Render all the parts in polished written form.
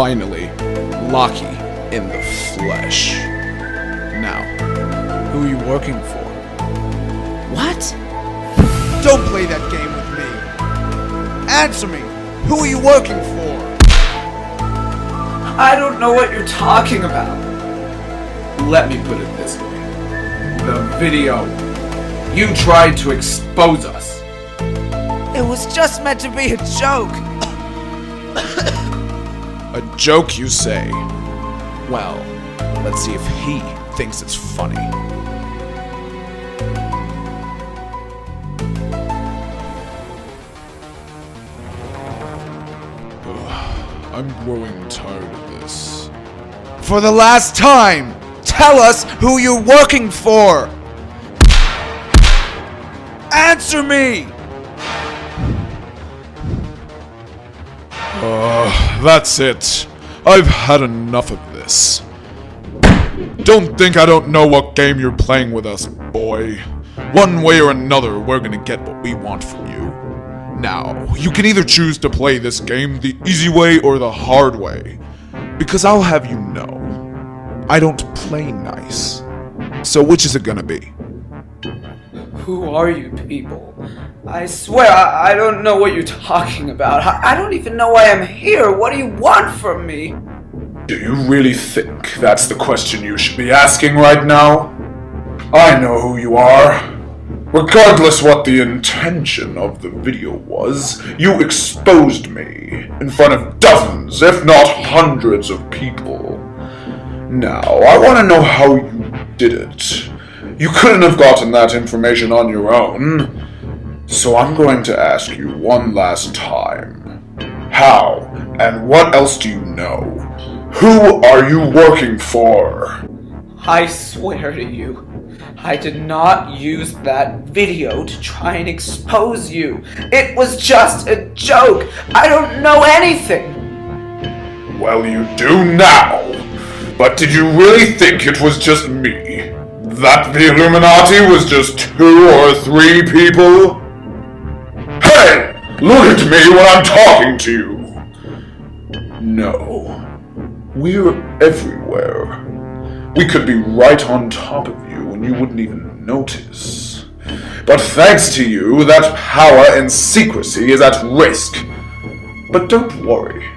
Finally, Locky in the flesh. Now, who are you working for? What? Don't play that game with me. Answer me. Who are you working for? I don't know what you're talking about. Let me put it this way. The video. You tried to expose us. It was just meant to be a joke. A joke, you say? Well, let's see if he thinks it's funny. I'm growing tired of this. For the last time, tell us who you're working for! Answer me! That's it. I've had enough of this. Don't think I don't know what game you're playing with us, boy. One way or another, we're gonna get what we want from you. Now, you can either choose to play this game the easy way or the hard way. Because I'll have you know, I don't play nice. So which is it gonna be? Who are you people? I swear, I don't know what you're talking about. I don't even know why I'm here. What do you want from me? Do you really think that's the question you should be asking right now? I know who you are. Regardless what the intention of the video was, you exposed me in front of dozens, if not hundreds of people. Now, I want to know how you did it. You couldn't have gotten that information on your own. So I'm going to ask you one last time. How and what else do you know? Who are you working for? I swear to you, I did not use that video to try and expose you. It was just a joke. I don't know anything. Well, you do now. But did you really think it was just me? That the Illuminati was just 2 or 3 people? Hey! Look at me when I'm talking to you! No. We're everywhere. We could be right on top of you and you wouldn't even notice. But thanks to you, that power and secrecy is at risk. But don't worry.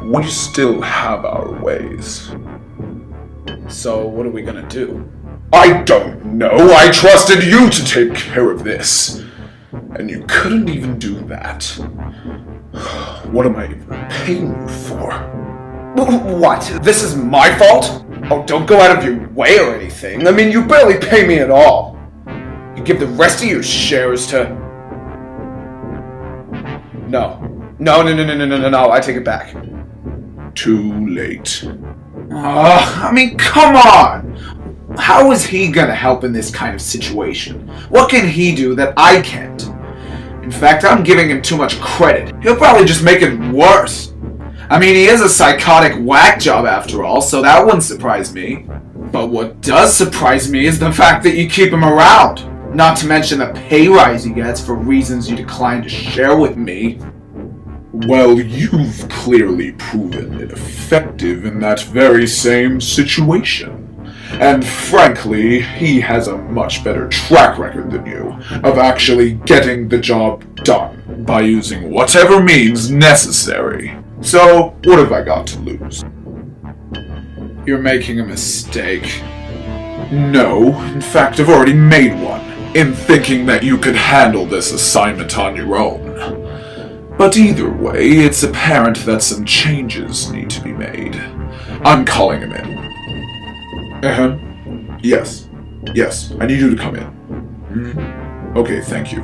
We still have our ways. So what are we gonna do? I don't know. I trusted you to take care of this. And you couldn't even do that. What am I even paying you for? What? This is my fault? Oh, don't go out of your way or anything. I mean, you barely pay me at all. You give the rest of your shares to... No, I take it back. Too late. I mean, come on! How is he gonna help in this kind of situation? What can he do that I can't? In fact, I'm giving him too much credit. He'll probably just make it worse. I mean, he is a psychotic whack job after all, so that wouldn't surprise me. But what does surprise me is the fact that you keep him around. Not to mention the pay rise he gets for reasons you decline to share with me. Well, you've clearly proven it effective in that very same situation. And frankly, he has a much better track record than you of actually getting the job done by using whatever means necessary. So, what have I got to lose? You're making a mistake. No, in fact, I've already made one, in thinking that you could handle this assignment on your own. But either way, it's apparent that some changes need to be made. I'm calling him in. Yes, I need you to come in. Okay, thank you.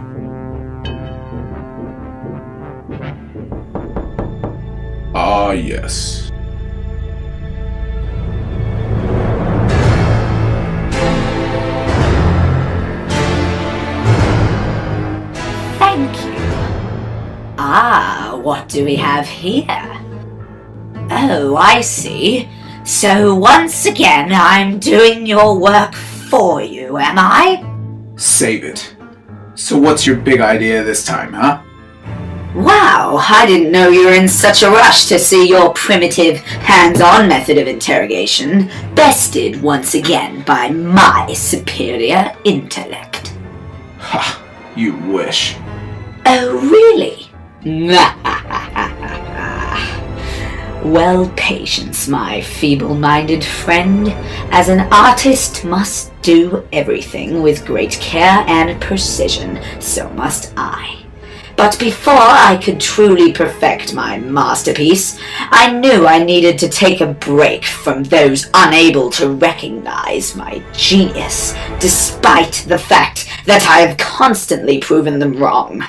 Ah, yes. Thank you. Ah, what do we have here? Oh, I see. So once again, I'm doing your work for you, am I? Save it. So what's your big idea this time, huh? Wow, I didn't know you were in such a rush to see your primitive, hands-on method of interrogation bested once again by my superior intellect. Ha! You wish. Oh, really? Well, patience, my feeble-minded friend. As an artist must do everything with great care and precision, so must I. But before I could truly perfect my masterpiece, I knew I needed to take a break from those unable to recognize my genius, despite the fact that I have constantly proven them wrong.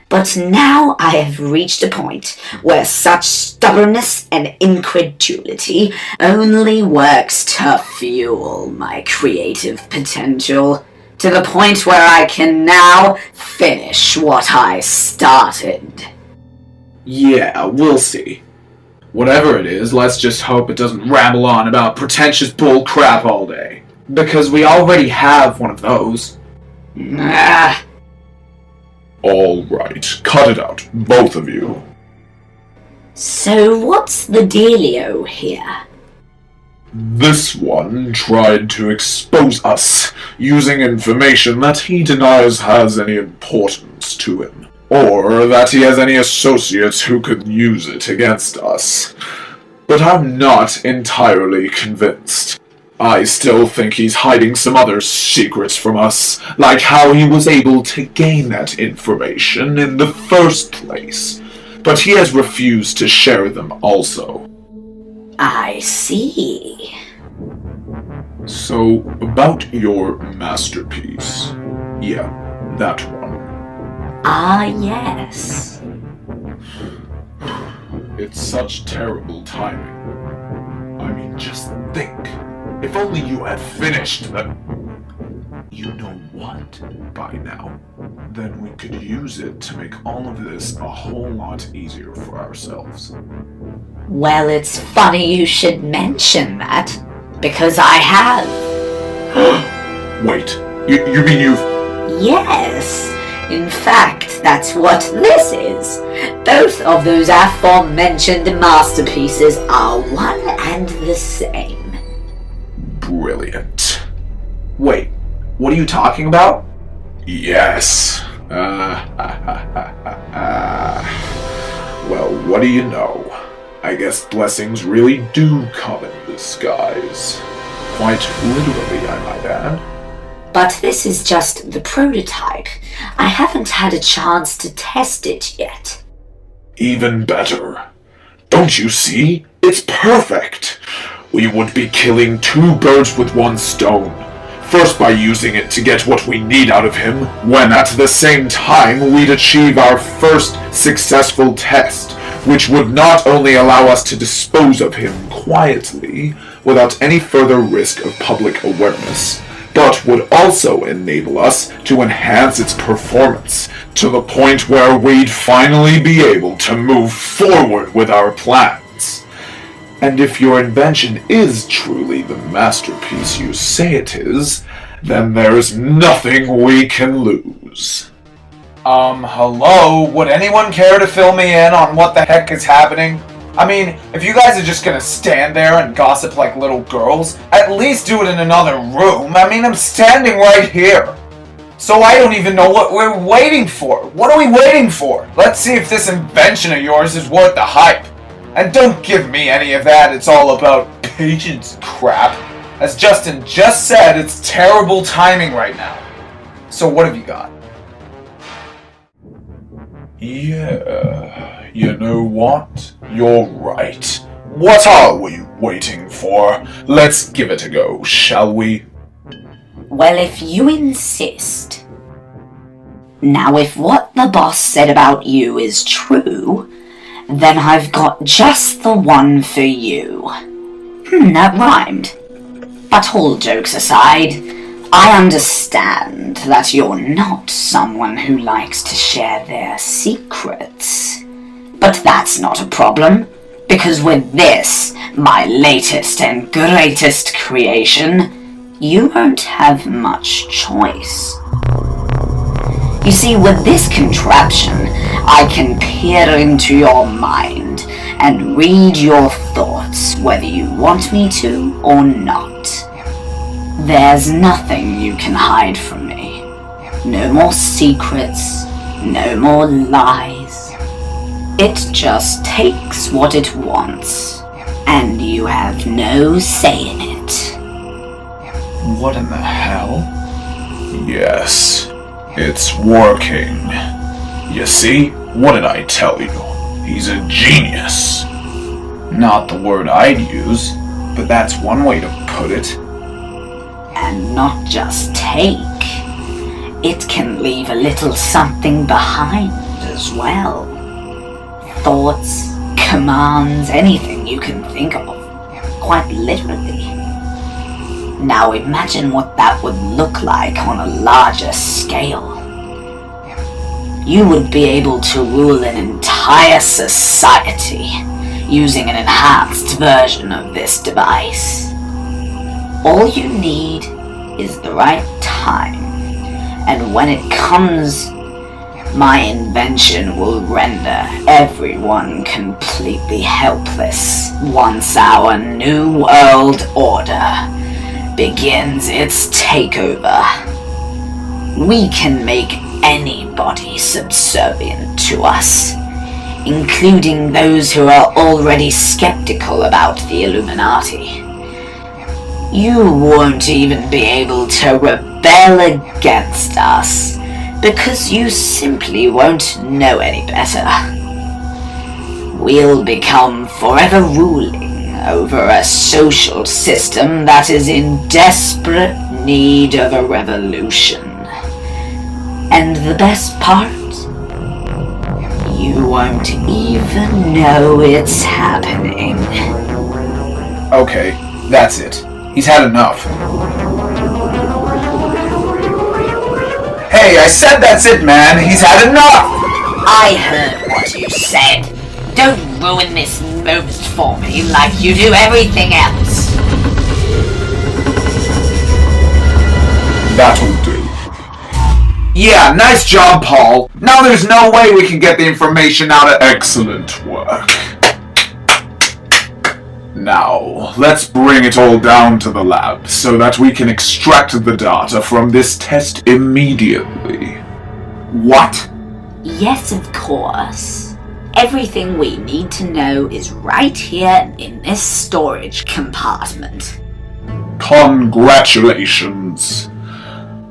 But now I have reached a point where such stubbornness and incredulity only works to fuel my creative potential, to the point where I can now finish what I started. Yeah, we'll see. Whatever it is, let's just hope it doesn't ramble on about pretentious bull crap all day. Because we already have one of those. Ah. All right, cut it out, both of you. So what's the dealio here? This one tried to expose us using information that he denies has any importance to him, or that he has any associates who could use it against us. But I'm not entirely convinced. I still think he's hiding some other secrets from us, like how he was able to gain that information in the first place. But he has refused to share them also. I see. So, about your masterpiece. Yeah, that one. Ah, yes. It's such terrible timing. I mean, just think. If only you had finished that. You know what? By now. Then we could use it to make all of this a whole lot easier for ourselves. Well, it's funny you should mention that, because I have. Wait, you mean you've... Yes. In fact, that's what this is. Both of those aforementioned masterpieces are one and the same. Brilliant. Wait, what are you talking about? Yes. Well, what do you know? I guess blessings really do come in disguise. Quite literally, I might add. But this is just the prototype. I haven't had a chance to test it yet. Even better. Don't you see? It's perfect! We would be killing two birds with one stone. First by using it to get what we need out of him, when at the same time we'd achieve our first successful test, which would not only allow us to dispose of him quietly, without any further risk of public awareness, but would also enable us to enhance its performance, to the point where we'd finally be able to move forward with our plans. And if your invention is truly the masterpiece you say it is, then there's nothing we can lose. Hello? Would anyone care to fill me in on what the heck is happening? I mean, if you guys are just gonna stand there and gossip like little girls, at least do it in another room. I mean, I'm standing right here. So I don't even know what we're waiting for. What are we waiting for? Let's see if this invention of yours is worth the hype. And don't give me any of that it's all about patience crap. As Justin just said, it's terrible timing right now. So what have you got? Yeah, you know what? You're right. What are we waiting for? Let's give it a go, shall we? Well, if you insist. Now, if what the boss said about you is true, then I've got just the one for you. That rhymed. But all jokes aside, I understand that you're not someone who likes to share their secrets. But that's not a problem, because with this, my latest and greatest creation, you won't have much choice. You see, with this contraption, I can peer into your mind and read your thoughts, whether you want me to or not. There's nothing you can hide from me. No more secrets, no more lies. It just takes what it wants, and you have no say in it. What in the hell? Yes, it's working. You see? What did I tell you? He's a genius. Not the word I'd use, but that's one way to put it. And not just take. It can leave a little something behind as well. Thoughts, commands, anything you can think of. Quite literally. Now imagine what that would look like on a larger scale. You would be able to rule an entire society using an enhanced version of this device. All you need is the right time, and when it comes, my invention will render everyone completely helpless once our new world order begins its takeover. We can make anybody subservient to us, including those who are already skeptical about the Illuminati. You won't even be able to rebel against us, because you simply won't know any better. We'll become forever ruling over a social system that is in desperate need of a revolution. And the best part? You won't even know it's happening. Okay, that's it. He's had enough. Hey, I said that's it, man! He's had enough! I heard what you said. Don't ruin this moment for me like you do everything else. That'll do. Yeah, nice job, Paul. Now there's no way we can get the information out of... Excellent work. Now, let's bring it all down to the lab so that we can extract the data from this test immediately. What? Yes, of course. Everything we need to know is right here in this storage compartment. Congratulations.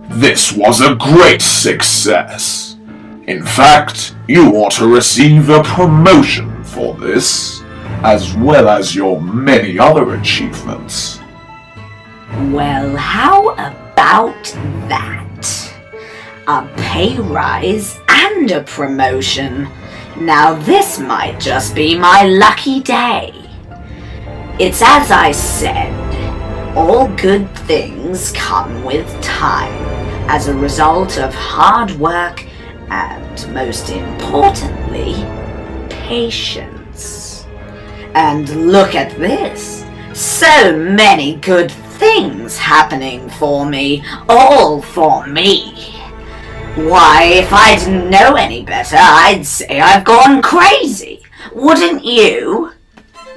This was a great success. In fact, you ought to receive a promotion for this, as well as your many other achievements. Well, how about that? A pay rise and a promotion. Now this might just be my lucky day. It's as I said, all good things come with time, as a result of hard work and, most importantly, patience. And look at this! So many good things happening for me, all for me. Why, if I didn't know any better, I'd say I've gone crazy, wouldn't you?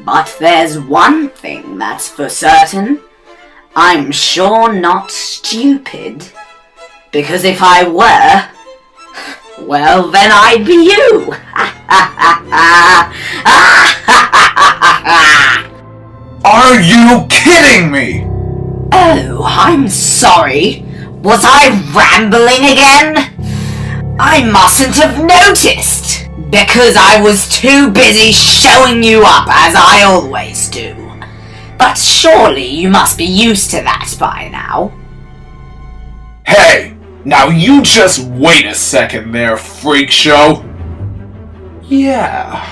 But there's one thing that's for certain. I'm sure not stupid. Because if I were, well, then I'd be you. Are you kidding me? Oh, I'm sorry. Was I rambling again? I mustn't have noticed, because I was too busy showing you up as I always do. But surely you must be used to that by now. Hey, now you just wait a second there, freak show. Yeah,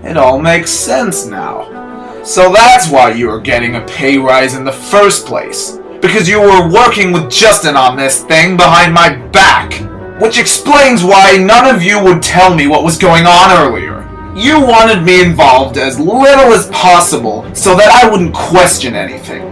it all makes sense now. So that's why you were getting a pay rise in the first place. Because you were working with Justin on this thing behind my back. Which explains why none of you would tell me what was going on earlier. You wanted me involved as little as possible so that I wouldn't question anything.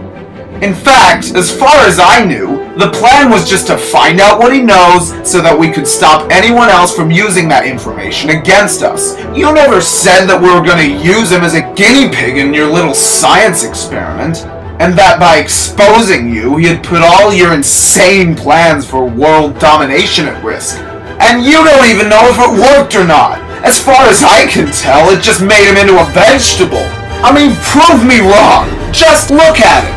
In fact, as far as I knew, the plan was just to find out what he knows so that we could stop anyone else from using that information against us. You never said that we were going to use him as a guinea pig in your little science experiment, and that by exposing you, he had put all your insane plans for world domination at risk. And you don't even know if it worked or not. As far as I can tell, it just made him into a vegetable. I mean, prove me wrong. Just look at it.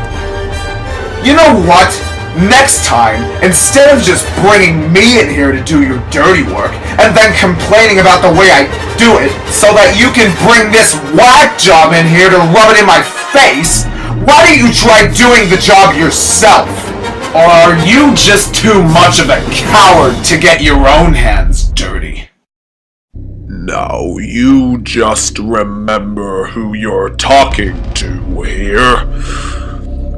You know what? Next time, instead of just bringing me in here to do your dirty work, and then complaining about the way I do it, so that you can bring this whack job in here to rub it in my face, why don't you try doing the job yourself? Or are you just too much of a coward to get your own hands dirty? Now you just remember who you're talking to here.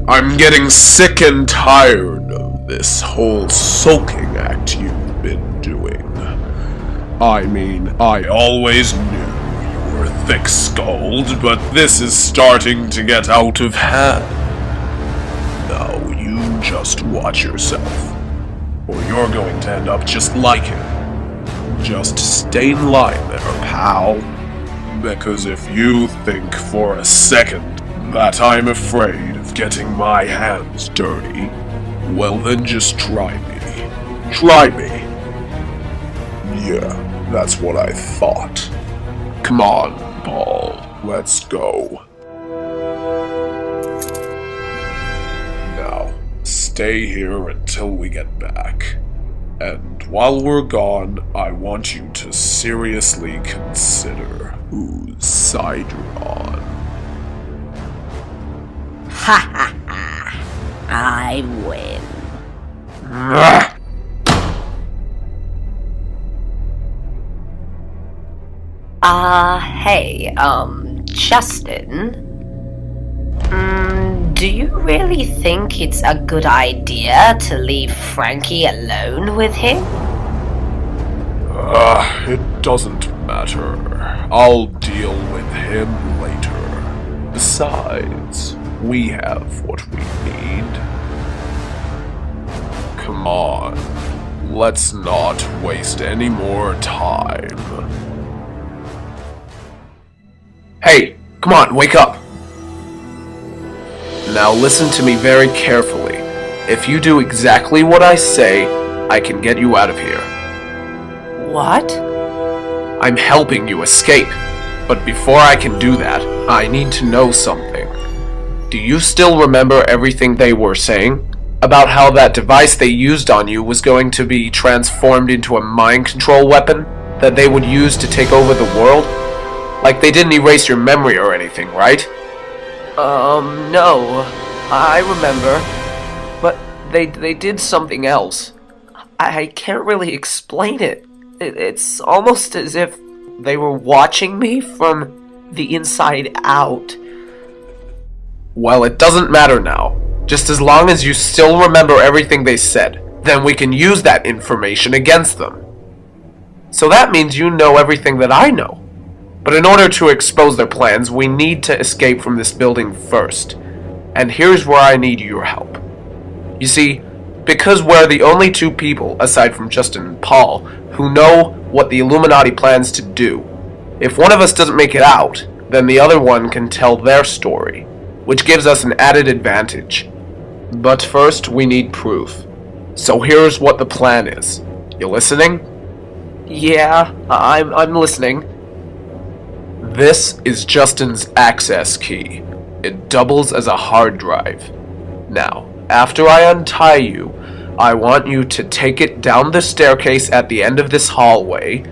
I'm getting sick and tired of this whole sulking act you've been doing. I mean, I always knew you were thick-skulled, but this is starting to get out of hand. Now you just watch yourself, or you're going to end up just like him. Just stay in line there, pal. Because if you think for a second that I'm afraid of getting my hands dirty, well then just try me. Try me. Yeah, that's what I thought. Come on, Paul, let's go. Now, stay here until we get back. And while we're gone, I want you to seriously consider whose side you're on. Ha ha ha. I win. Hey, Justin? Do you really think it's a good idea to leave Frankie alone with him? It doesn't matter. I'll deal with him later. Besides, we have what we need. Come on, let's not waste any more time. Hey, come on, wake up. Now listen to me very carefully. If you do exactly what I say, I can get you out of here. What? I'm helping you escape. But before I can do that, I need to know something. Do you still remember everything they were saying? About how that device they used on you was going to be transformed into a mind control weapon that they would use to take over the world? Like they didn't erase your memory or anything, right? No. I remember. But they did something else. I can't really explain it. It's almost as if they were watching me from the inside out. Well, it doesn't matter now. Just as long as you still remember everything they said, then we can use that information against them. So that means you know everything that I know. But in order to expose their plans, we need to escape from this building first. And here's where I need your help. You see, because we're the only two people, aside from Justin and Paul, who know what the Illuminati plans to do, if one of us doesn't make it out, then the other one can tell their story, which gives us an added advantage. But first, we need proof. So here's what the plan is. You listening? Yeah, I'm listening. This is Justin's access key. It doubles as a hard drive. Now, after I untie you, I want you to take it down the staircase at the end of this hallway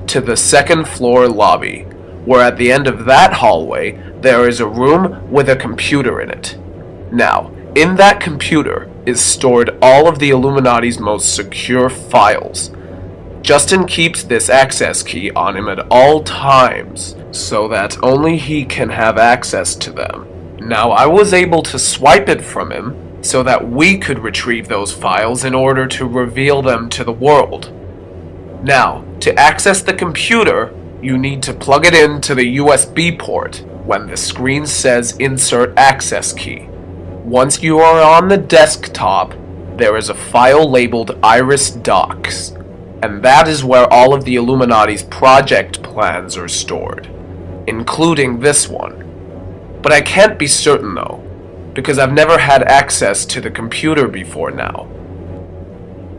to the second floor lobby, where at the end of that hallway, there is a room with a computer in it. Now, in that computer is stored all of the Illuminati's most secure files. Justin keeps this access key on him at all times, so that only he can have access to them. Now, I was able to swipe it from him so that we could retrieve those files in order to reveal them to the world. Now, to access the computer, you need to plug it into the USB port when the screen says Insert Access Key. Once you are on the desktop, there is a file labeled Iris Docs, and that is where all of the Illuminati's project plans are stored, including this one. But I can't be certain though, because I've never had access to the computer before now.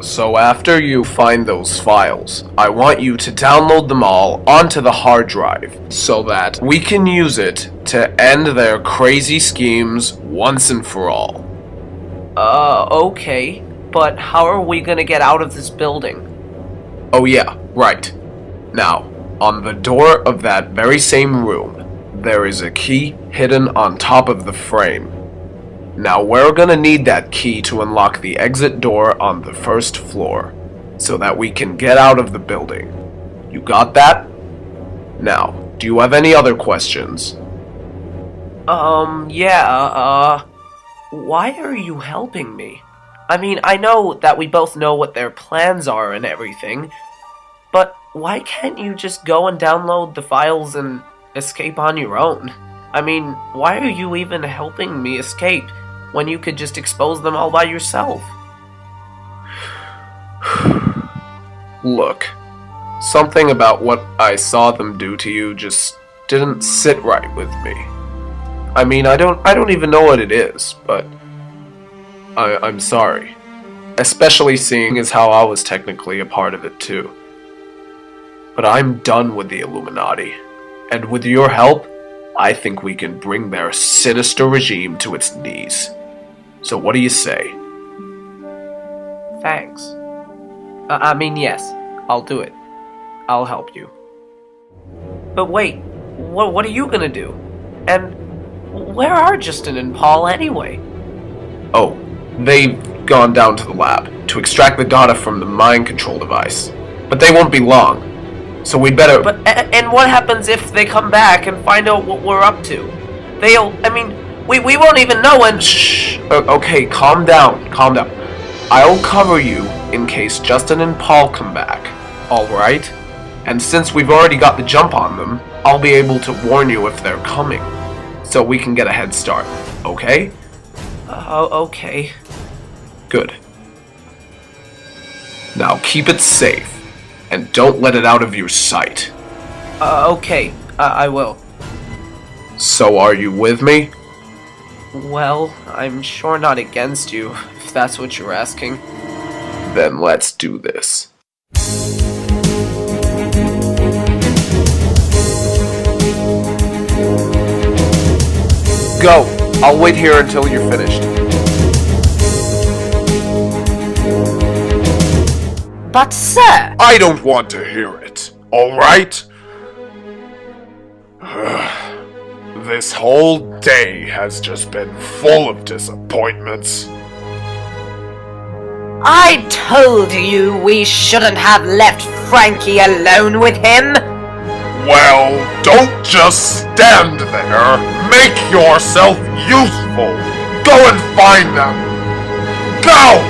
So after you find those files, I want you to download them all onto the hard drive so that we can use it to end their crazy schemes once and for all. Okay. But how are we gonna get out of this building? Oh yeah, right. Now, on the door of that very same room, there is a key hidden on top of the frame. Now we're gonna need that key to unlock the exit door on the first floor, so that we can get out of the building. You got that? Now, do you have any other questions? Yeah, why are you helping me? I mean, I know that we both know what their plans are and everything, but why can't you just go and download the files and escape on your own? I mean, why are you even helping me escape when you could just expose them all by yourself? Look, something about what I saw them do to you just didn't sit right with me. I mean, I don't even know what it is, but I'm sorry. Especially seeing as how I was technically a part of it too. But I'm done with the Illuminati, and with your help, I think we can bring their sinister regime to its knees. So what do you say? Thanks. I mean, yes, I'll do it. I'll help you. But wait, what are you gonna do? And where are Justin and Paul anyway? Oh, they've gone down to the lab to extract the data from the mind control device. But they won't be long. So we'd better... But, and what happens if they come back and find out what we're up to? We won't even know and... Shh! Okay, calm down, calm down. I'll cover you in case Justin and Paul come back, alright? And since we've already got the jump on them, I'll be able to warn you if they're coming. So we can get a head start, okay? Okay. Good. Now keep it safe, and don't let it out of your sight. Okay, I will. So are you with me? Well, I'm sure not against you, if that's what you're asking. Then let's do this. Go! I'll wait here until you're finished. But, sir, I don't want to hear it, alright? This whole day has just been full of disappointments. I told you we shouldn't have left Frankie alone with him. Well, don't just stand there. Make yourself useful. Go and find them. Go!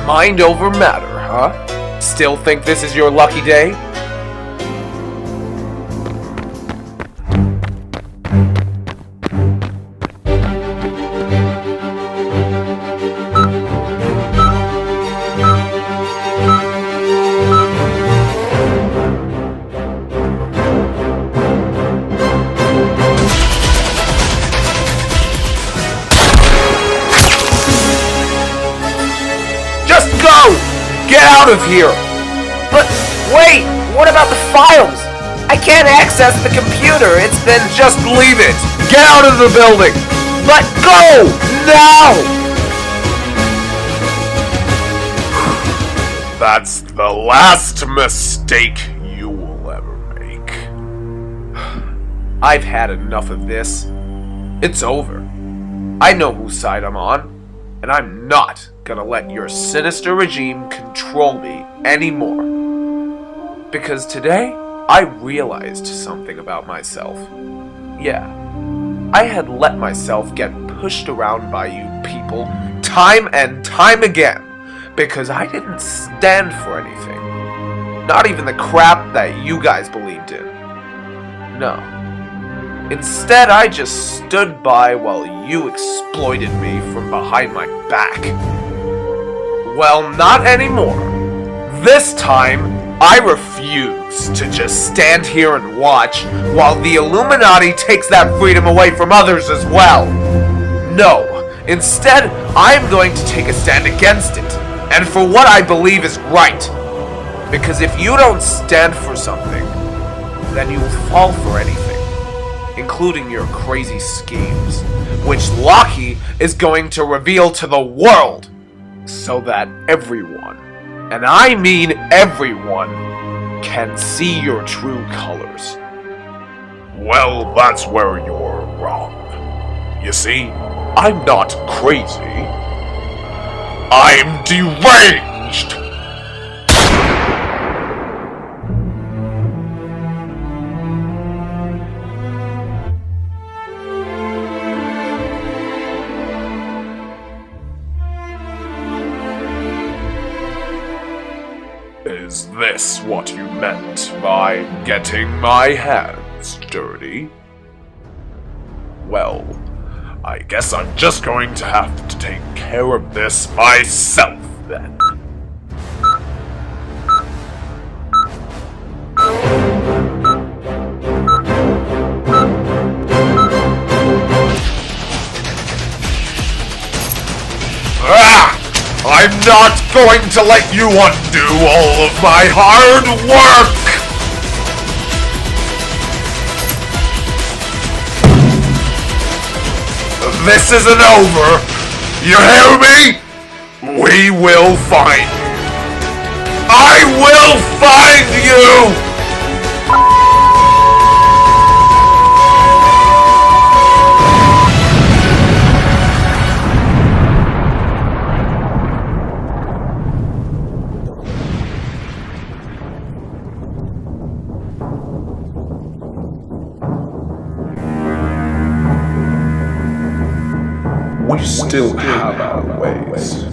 Mind over matter, huh? Still think this is your lucky day? Get out of here! But wait, what about the files? I can't access the computer. It's been... Just leave it! Get out of the building! But Go! Now! That's the last mistake you will ever make. I've had enough of this. It's over. I know whose side I'm on, and I'm not gonna let your sinister regime control me anymore. Because today, I realized something about myself. Yeah, I had let myself get pushed around by you people time and time again because I didn't stand for anything. Not even the crap that you guys believed in. No. Instead, I just stood by while you exploited me from behind my back. Well, not anymore. This time, I refuse to just stand here and watch while the Illuminati takes that freedom away from others as well. No. Instead, I'm going to take a stand against it, and for what I believe is right. Because if you don't stand for something, then you'll fall for anything, including your crazy schemes, which Loki is going to reveal to the world, so that everyone, and I mean everyone, can see your true colors. Well, that's where you're wrong. You see, I'm not crazy. I'm deranged! Is this what you meant by getting my hands dirty? Well, I guess I'm just going to have to take care of this myself then. I'm not going to let you undo all of my hard work! This isn't over! You hear me? We will find you! I will find you! We still have our ways.